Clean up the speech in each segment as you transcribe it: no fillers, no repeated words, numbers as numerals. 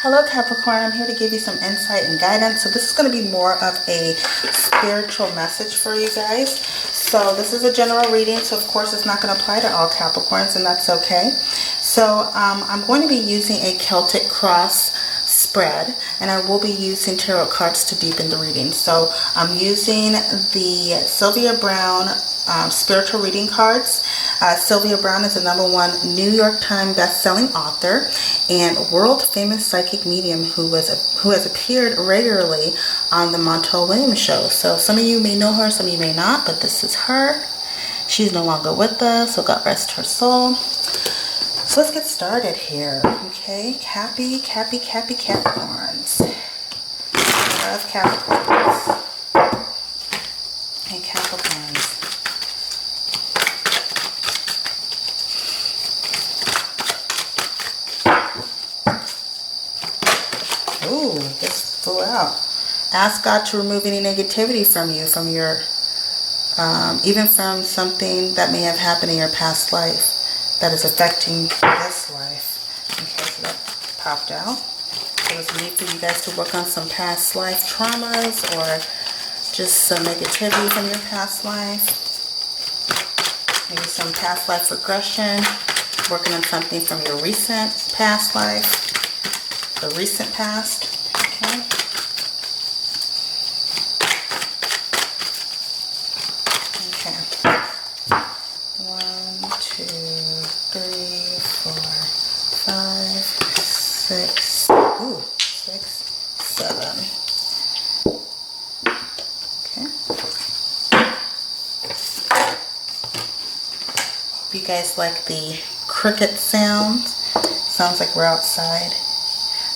Hello Capricorn, I'm here to give you some insight and guidance. So this is going to be more of a spiritual message for you guys. So this is a general reading, so of course it's not going to apply to all Capricorns, and that's okay. So I'm going to be using a Celtic cross spread, and I will be using tarot cards to deepen the reading. So I'm using the Sylvia Brown spiritual reading cards. Sylvia Brown is a #1 New York Times best-selling author and world-famous psychic medium who has appeared regularly on the Montel Williams show. So some of you may know her, some of you may not, but this is her. She's no longer with us, so God rest her soul. So let's get started here, okay? Happy Capricorns. I love Capricorns. Hey, Capricorns. Ooh, this flew out. Ask God to remove any negativity from you, from your, even from something that may have happened in your past life that is affecting this life. Okay, so that popped out. So it's need for you guys to work on some past life traumas or just some negativity from your past life. Maybe some past life regression. Working on something from your recent past life. The recent past. Okay. Okay. 1, 2, 3, 4, 5, 6. Ooh, 6, 7. Okay. Hope you guys like the cricket sounds. Sounds like we're outside.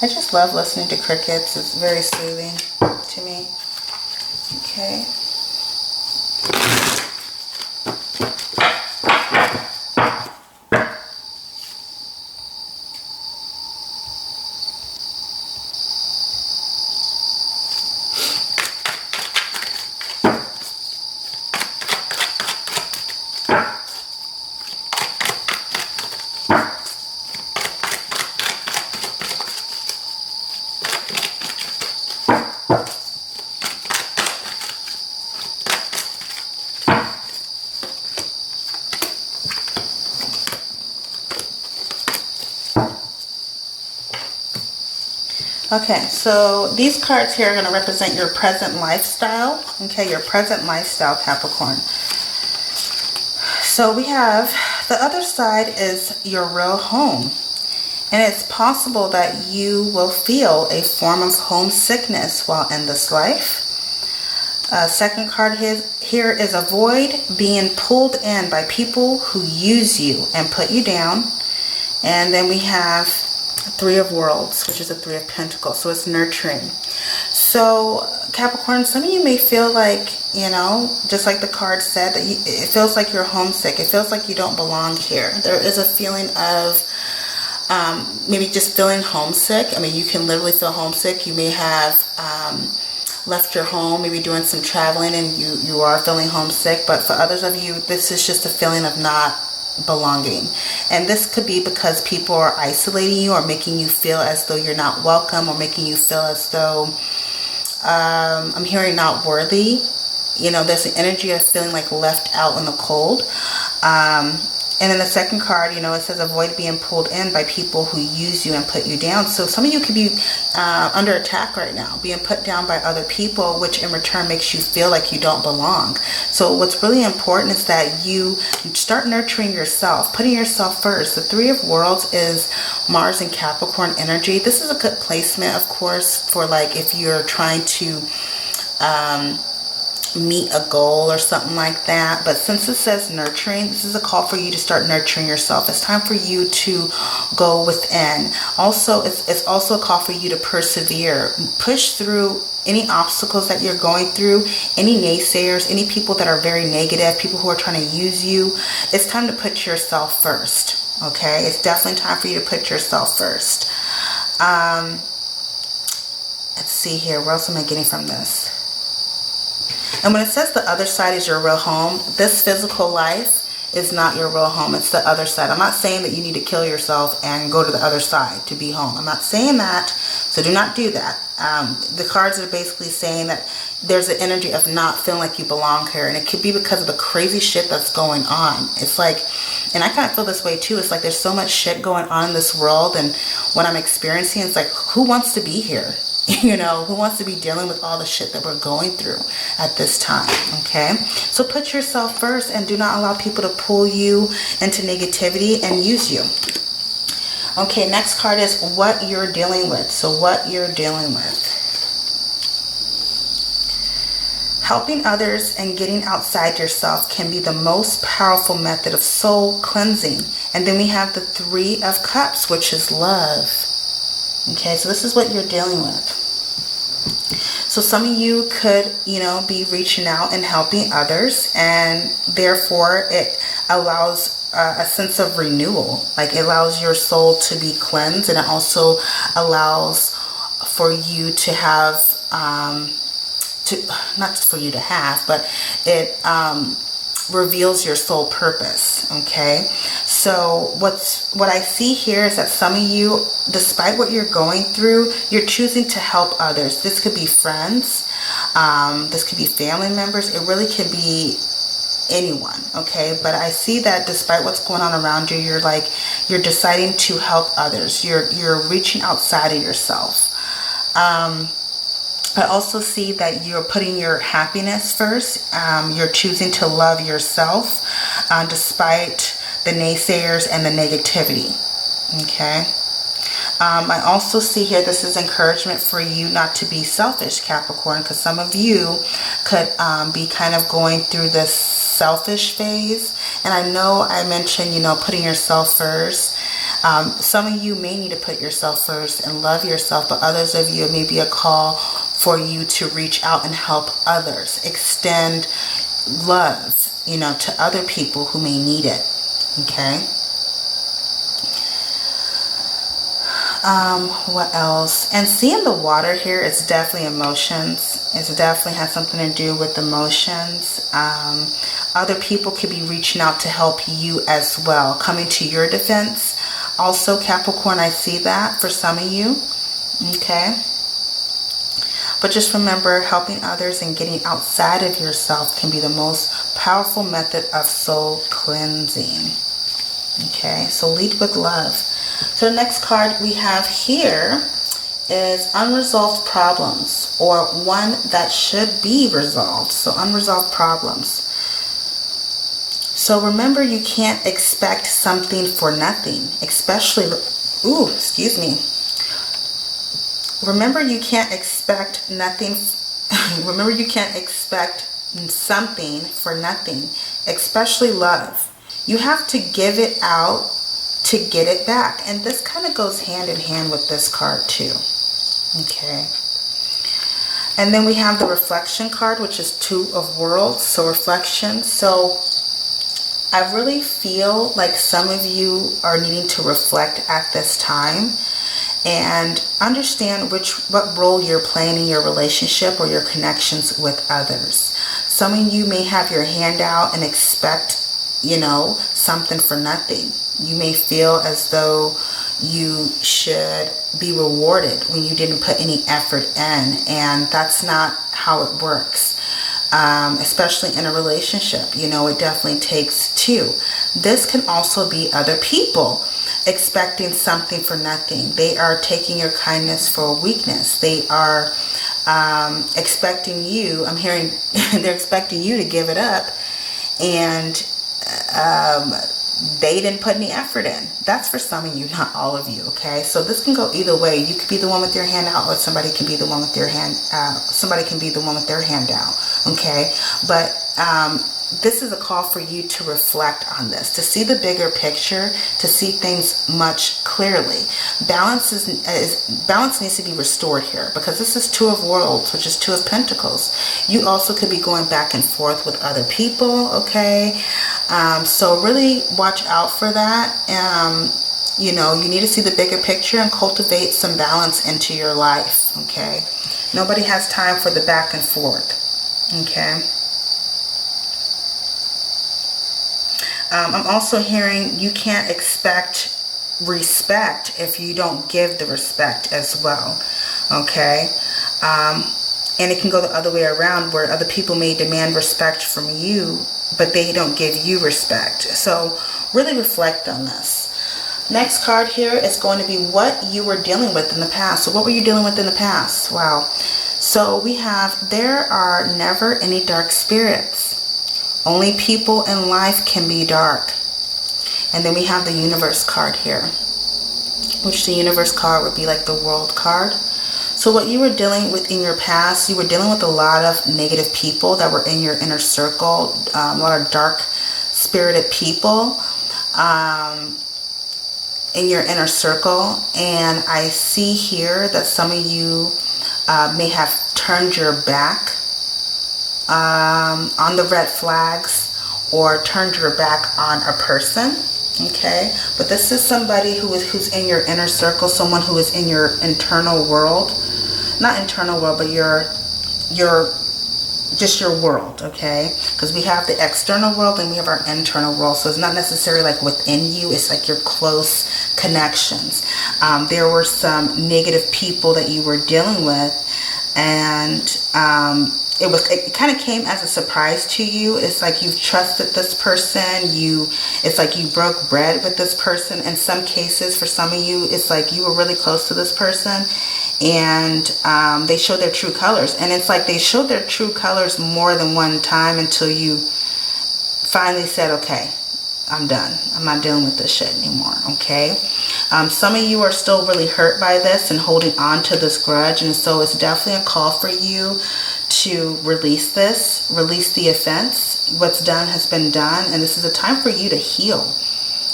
I just love listening to crickets. It's very soothing to me. Okay. Okay, so these cards here are going to represent your present lifestyle. Okay, your present lifestyle, Capricorn. So we have the other side is your real home. And it's possible that you will feel a form of homesickness while in this life. Second card here is avoid being pulled in by people who use you and put you down. And then we have Three of Worlds, which is a Three of Pentacles, so it's nurturing. So Capricorn, some of you may feel like, you know, just like the card said, that it feels like you're homesick. It feels like you don't belong here. There is a feeling of maybe just feeling homesick. I mean, you can literally feel homesick. You may have left your home, maybe doing some traveling, and you are feeling homesick. But for others of you, this is just a feeling of not belonging, and this could be because people are isolating you or making you feel as though you're not welcome, or making you feel as though I'm hearing not worthy. You know, there's an energy of feeling like left out in the cold. And then the second card, you know, it says avoid being pulled in by people who use you and put you down. So some of you could be under attack right now, being put down by other people, which in return makes you feel like you don't belong. So what's really important is that you start nurturing yourself, putting yourself first. The Three of Worlds is Mars and Capricorn energy. This is a good placement, of course, for like if you're trying to meet a goal or something like that. But since it says nurturing, this is a call for you to start nurturing yourself. It's time for you to go within. Also, it's also a call for you to persevere, push through any obstacles that you're going through, any naysayers, any people that are very negative, people who are trying to use you. It's time to put yourself first. Okay, it's definitely time for you to put yourself first. Let's see here, what else am I getting from this? And when it says the other side is your real home, this physical life is not your real home. It's the other side. I'm not saying that you need to kill yourself and go to the other side to be home. I'm not saying that. So do not do that. The cards are basically saying that there's an energy of not feeling like you belong here, and it could be because of the crazy shit that's going on. It's like, and I kind of feel this way too, it's like there's so much shit going on in this world, and what I'm experiencing, it's like, who wants to be here? You know, who wants to be dealing with all the shit that we're going through at this time? Okay, so put yourself first and do not allow people to pull you into negativity and use you. Okay, next card is what you're dealing with. So what you're dealing with. Helping others and getting outside yourself can be the most powerful method of soul cleansing. And then we have the Three of Cups, which is love. Okay, so this is what you're dealing with. So some of you could, you know, be reaching out and helping others, and therefore it allows a sense of renewal. Like, it allows your soul to be cleansed, and it also allows for you to have not just for you to have, but it reveals your soul purpose. Okay, so what I see here is that some of you, despite what you're going through, you're choosing to help others. This could be friends, this could be family members, it really could be anyone. Okay, but I see that despite what's going on around you, you're deciding to help others. You're reaching outside of yourself. I also see that you're putting your happiness first. You're choosing to love yourself despite the naysayers and the negativity. Okay. I also see here, this is encouragement for you not to be selfish, Capricorn, because some of you could be kind of going through this selfish phase. And I know I mentioned, you know, putting yourself first. Some of you may need to put yourself first and love yourself, but others of you, it may be a call for you to reach out and help others, extend love, you know, to other people who may need it. Okay. What else? And seeing the water here is definitely emotions. It definitely has something to do with emotions. Other people could be reaching out to help you as well, coming to your defense. Also, Capricorn, I see that for some of you. Okay. But just remember, helping others and getting outside of yourself can be the most powerful method of soul cleansing. Okay, so lead with love. So the next card we have here is unresolved problems, or one that should be resolved. So unresolved problems. So remember, you can't expect something for nothing, especially, excuse me. Remember, you can't expect nothing. Remember, you can't expect something for nothing, especially love. You have to give it out to get it back. And this kind of goes hand in hand with this card too. Okay. And then we have the reflection card, which is Two of Worlds. So reflection. So I really feel like some of you are needing to reflect at this time and understand what role you're playing in your relationship or your connections with others. Some of you may have your hand out and expect, you know, something for nothing. You may feel as though you should be rewarded when you didn't put any effort in, and that's not how it works. Especially in a relationship, you know, it definitely takes two. This can also be other people expecting something for nothing. They are taking your kindness for a weakness. They are expecting you, I'm hearing, they're expecting you to give it up, and they didn't put any effort in. That's for some of you, not all of you. Okay, so this can go either way. You could be the one with your hand out, or somebody can be the one with their hand. Somebody can be the one with their hand out. Okay, but this is a call for you to reflect on this, to see the bigger picture, to see things much clearly. Balance needs to be restored here, because this is Two of Worlds, which is Two of Pentacles. You also could be going back and forth with other people. Okay, so really watch out for that. You know, you need to see the bigger picture and cultivate some balance into your life. Okay, nobody has time for the back and forth. Okay. I'm also hearing you can't expect respect if you don't give the respect as well. Okay. And it can go the other way around, where other people may demand respect from you, but they don't give you respect. So really reflect on this. Next card here is going to be what you were dealing with in the past. So what were you dealing with in the past? Wow. So we have, there are never any dark spirits. Only people in life can be dark. And then we have the universe card here, which the universe card would be like the world card. So what you were dealing with in your past, you were dealing with a lot of negative people that were in your inner circle, a lot of dark spirited people in your inner circle. And I see here that some of you may have turned your back on the red flags, or turned your back on a person. Okay, but this is somebody who's in your inner circle, someone who is in your internal world, not internal world, but your just your world. Okay, because we have the external world and we have our internal world, so it's not necessarily like within you, it's like your close connections. There were some negative people that you were dealing with, and it kind of came as a surprise to you. It's like you've trusted this person. It's like you broke bread with this person. In some cases, for some of you, it's like you were really close to this person, and they showed their true colors. And it's like they showed their true colors more than one time until you finally said, okay, I'm done. I'm not dealing with this shit anymore. Okay. Some of you are still really hurt by this and holding on to this grudge. And so it's definitely a call for you to release this, release the offense. What's done has been done, and this is a time for you to heal.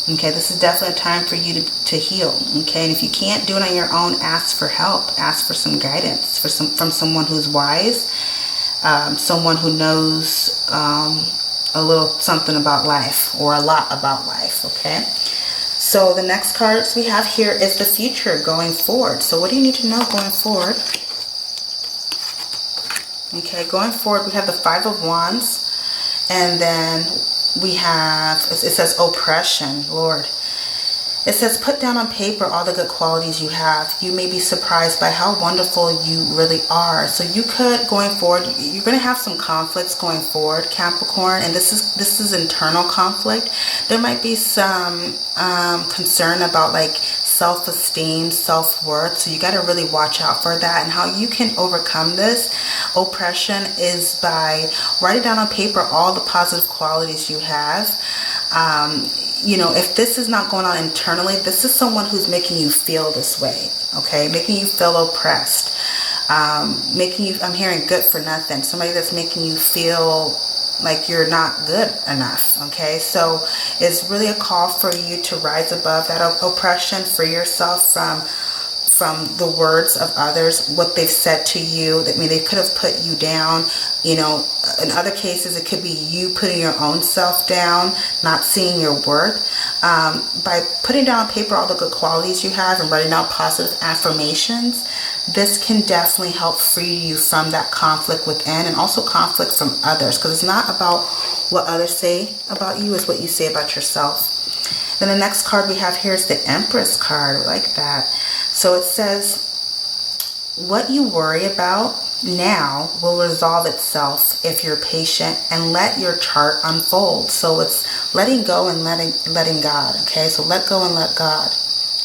Okay, this is definitely a time for you to heal. Okay, and if you can't do it on your own, ask for help, ask for some guidance from someone who's wise, someone who knows a little something about life, or a lot about life. Okay, so the next cards we have here is the future going forward. So what do you need to know going forward? Okay, going forward, we have the Five of Wands, and then we have, it says oppression, Lord. It says put down on paper all the good qualities you have. You may be surprised by how wonderful you really are. So you could, going forward, you're going to have some conflicts going forward, Capricorn, and this is internal conflict. There might be some concern about like self-esteem, self-worth. So you got to really watch out for that. And how you can overcome this oppression is by writing down on paper all the positive qualities you have. You know, if this is not going on internally, this is someone who's making you feel this way, okay? Making you feel oppressed. Making you, I'm hearing good for nothing. Somebody that's making you feel like you're not good enough, okay? So it's really a call for you to rise above that oppression, free yourself from the words of others, what they've said to you. I mean, they could have put you down. You know, in other cases, it could be you putting your own self down, not seeing your worth. By putting down on paper all the good qualities you have and writing down positive affirmations, this can definitely help free you from that conflict within, and also conflict from others, because it's not about what others say about you, it's what you say about yourself. Then the next card we have here is the Empress card. I like that. So it says, what you worry about now will resolve itself if you're patient and let your chart unfold. So it's letting go and letting God. Okay, so let go and let God.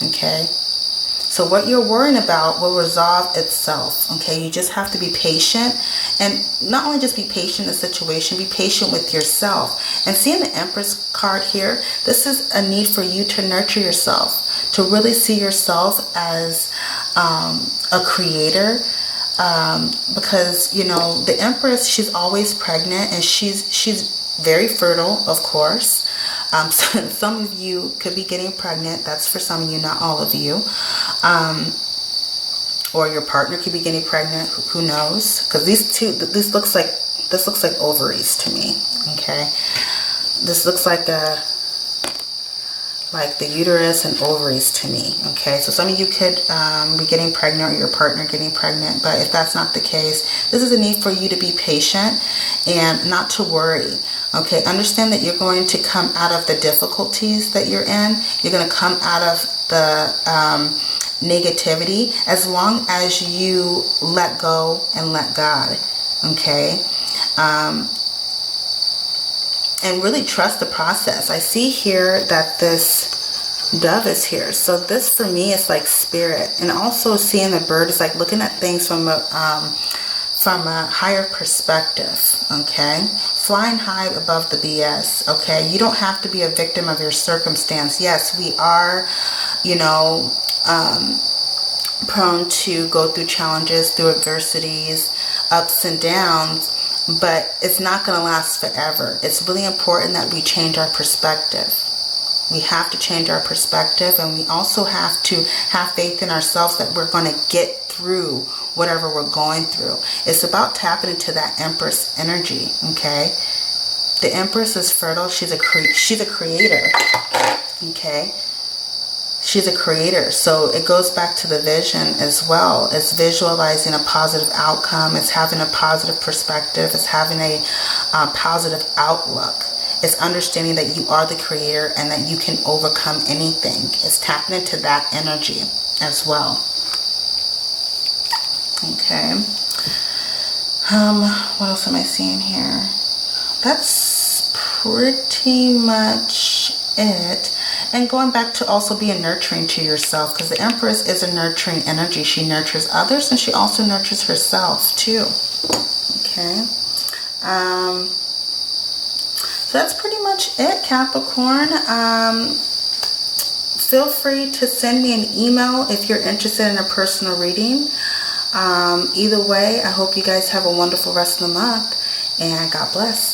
Okay, so what you're worrying about will resolve itself. Okay, you just have to be patient, and not only just be patient in the situation, be patient with yourself. And seeing the Empress card here, this is a need for you to nurture yourself, to really see yourself as a creator, because, you know, the Empress, she's always pregnant, and she's very fertile, of course. So some of you could be getting pregnant. That's for some of you, not all of you. Or your partner could be getting pregnant. Who knows? Because this looks like ovaries to me. Okay, this looks like the uterus and ovaries to me. Okay, so some of you could be getting pregnant, or your partner getting pregnant. But if that's not the case, this is a need for you to be patient and not to worry. Okay, understand that you're going to come out of the difficulties that you're in. You're going to come out of the negativity, as long as you let go and let God, okay? And really trust the process. I see here that this dove is here. So this for me is like spirit. And also seeing the bird is like looking at things from a higher perspective, okay? Flying high above the BS, okay? You don't have to be a victim of your circumstance. Yes, we are, you know, prone to go through challenges, through adversities, ups and downs, but it's not going to last forever. It's really important that we change our perspective. We have to change our perspective, and we also have to have faith in ourselves that we're going to get through whatever we're going through. It's about tapping into that Empress energy, okay? The Empress is fertile. She's a creator, okay? She's a creator. So it goes back to the vision as well. It's visualizing a positive outcome. It's having a positive perspective. It's having a positive outlook. It's understanding that you are the creator and that you can overcome anything. It's tapping into that energy as well. Okay. What else am I seeing here? That's pretty much it. And going back to also being nurturing to yourself, because the Empress is a nurturing energy. She nurtures others and she also nurtures herself too. Okay. So that's pretty much it, Capricorn. Feel free to send me an email if you're interested in a personal reading. Either way, I hope you guys have a wonderful rest of the month, and God bless.